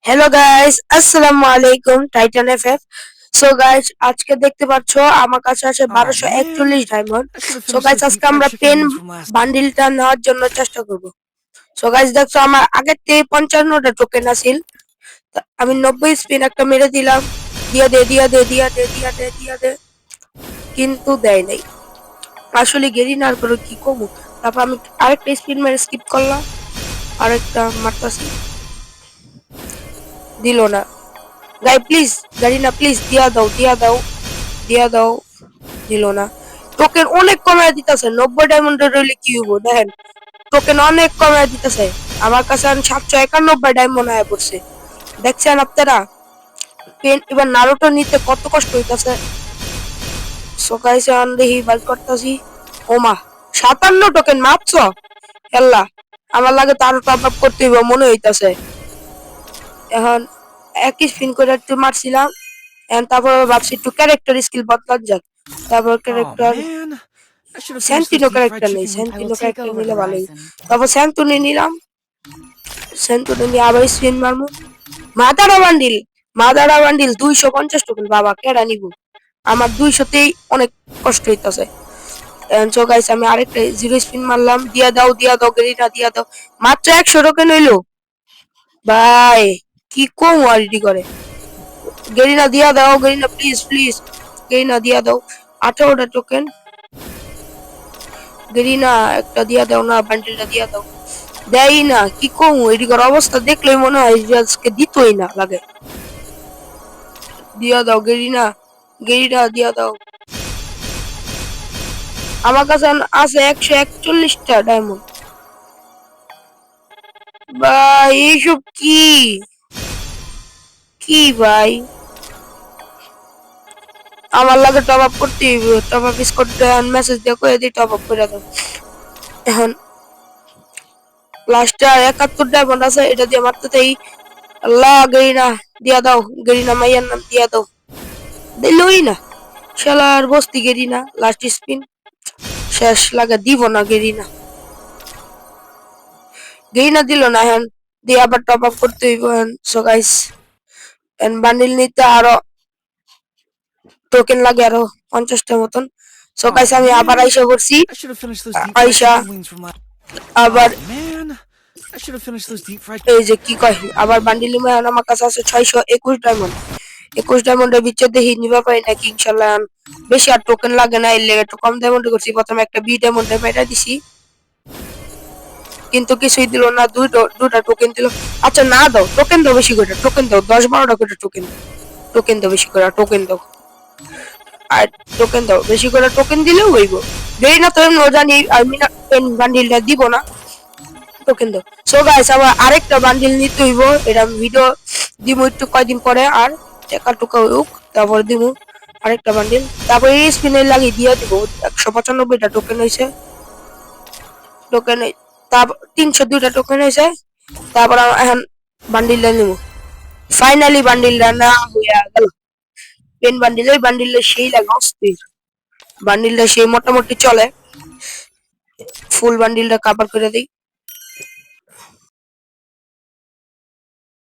Hello guys, আসসালামু আলাইকুম। Titan FF. So guys, আজকে দেখতে পাচ্ছ আমার কাছে আছে Aw 1241 man, diamond. I should have so finished guys, those deep আজকে fried আমরা chicken পেন wings from last night. বান্ডিলটা নেওয়ার জন্য চেষ্টা করব। সো গাইস, দেখছো আমার আগের থেকে 55টা টোকেন আছিল। আমি 90 স্পিন একটা মেরে দিলাম। দিয়া দে দিয়া দে দিয়া দে দিয়া দে দিয়া দে, কিন্তু দেয় নাই। আসলে গেরিনার করে কি কমু। তারপর আমি আরেকটা স্পিন মেরে স্কিপ করলাম, আরেকটা মারতাছি, দিল না। গাই প্লিজ, গারিনা প্লিজ, দিয়া দাও দিয়া দাও দিয়া দাও, দিল না। টোকেন অনেক কমায় দিতেছে, 90 ডায়মন্ডের রইলে কি হবো দেখেন। টোকেন অনেক কমায় দিতেছে, আমার কাছে 791 ডায়মন্ড আয়া পড়ছে। দেখছেন আপনারা, পেন এবার নারুটো নিতে কত কষ্ট হইতাছে। সকাইছে দেখি বাইক করতেছি। ওমা, 57 টোকেন মাপছ হেল্লা। আমার লাগে তারও টপ আপ করতে হইব মনে হইতাছে। এখন একই স্পিন করে একটু মারছিলাম, তারপর ভাবছি একটু ক্যারেক্টার স্কিল বদলান যাক। তারপর Aw character man, I should have finished those সেন্টিনো deep fried character নেই, chicken wings. I will সেন্টিনো take character over নিলে ভালোই। Horizon. তারপর সেন্টুনি নিলাম, সেন্টুনি নিয়ে আবার স্পিন মারমু। Madara bundle, Madara bundle 250 token, বাবা কেডা নিব। আমার 200তেই অনেক কষ্ট হইতাছে। সো গাইস, আমি আরেকটা জিরো স্পিন মারলাম, দিয়া দাও গেরিনা দিয়া দাও। মাত্র 100 টোকেন হইলো ভাই, কি কম ওয়ারিডি করে। গেরিনা দিয়া দাও, গেরিনা প্লিজ প্লিজ, গেরিনা দিয়া দাও। 18টা টোকেন, গেরিনা একটা দিয়া দাও না, বান্ডিলটা দিয়া দাও। দেয় না, কি কম এদিকের অবস্থা দেখলেই মনে হয় যে আজকে দিতই না লাগে। দিয়া দাও গেরিনা, গেরিনা দিয়া দাও। আমার কাছে আছে 141টা ডায়মন্ড। ভাই এইসব কি, কি ভাই, আমার লাগে টপ আপ করতে হইব। টপ আপ স্কোর মেসেজ দিয়ে কয়ে দিই টপ আপ করে দাও। এখন লাস্টে 71 ডায়মন্ড আছে, এটা দিয়ে মারতেই। আল্লাহ, গেরিনা দিয়া দাও, গেরিনা মাইয়ার নাম দিয়া দাও। দিলই না, শালার বস্তি গেরিনা। লাস্ট স্পিন শেষ, লাগে দিব না গেরিনা। গেরিনা দিল না, এখন দিয়ে আবার টপ আপ করতে হইব। সো গাইস, বান্ডিল নিতে আরো টোকেন লাগে আরো 50টা মতন। সো Aw গাইস, আমি আবার man, আইসা করছি। I should have finished those deep fried আইসা chicken wings from last. আবার Aw man, I should have finished those deep fried. এই যে কি কয়, আবার বান্ডিল নিয়ে আমার কাছে আছে 621 ডায়মন্ড। 21 ডায়মন্ডের ভিতর দেখি নিবা পাই নাকি ইনশাল্লাহ। বেশি আর টোকেন লাগে না, এর লেগে একটু কম ডায়মন্ড করছি। প্রথমে একটা বি ডায়মন্ডে মেটা দিছি, কিন্তু কিছুই দিল না। দুটা টোকেন দিল। আচ্ছা না দাও, টোকেন দাও বেশি করে, টোকেন দাও 10-12টা করে টোকেন দাও। টোকেন দাও বেশি করে, টোকেন দাও। আর টোকেন দাও বেশি করে, টোকেন দিলেও হইব। দেরি না তো এমন জানি আমি না, পেন বান্ডিলটা দিব না, টোকেন দাও। সো গাইস, আমার আরেকটা বান্ডিল নিতে হইব। এটা ভিডিও দিব একটু কয়দিন পরে, আর টাকা টুকা হোক তারপর দিব আরেকটা বান্ডিল। তারপর এই স্পিনে লাগিয়ে দিয়ে দিব। 195টা টোকেন হয়েছে, টোকেন তারপর 302টা টোকেন হয়েছে। তারপর এখন বান্ডিলটা নিব। ফাইনালি বান্ডিলটা না হইয়া গেল। পেন বান্ডিল, ওই বান্ডিলটা সেই লাগে অস্থির। বান্ডিলটা সেই মোটামুটি চলে। ফুল বান্ডিলটা কাভার করে দিই।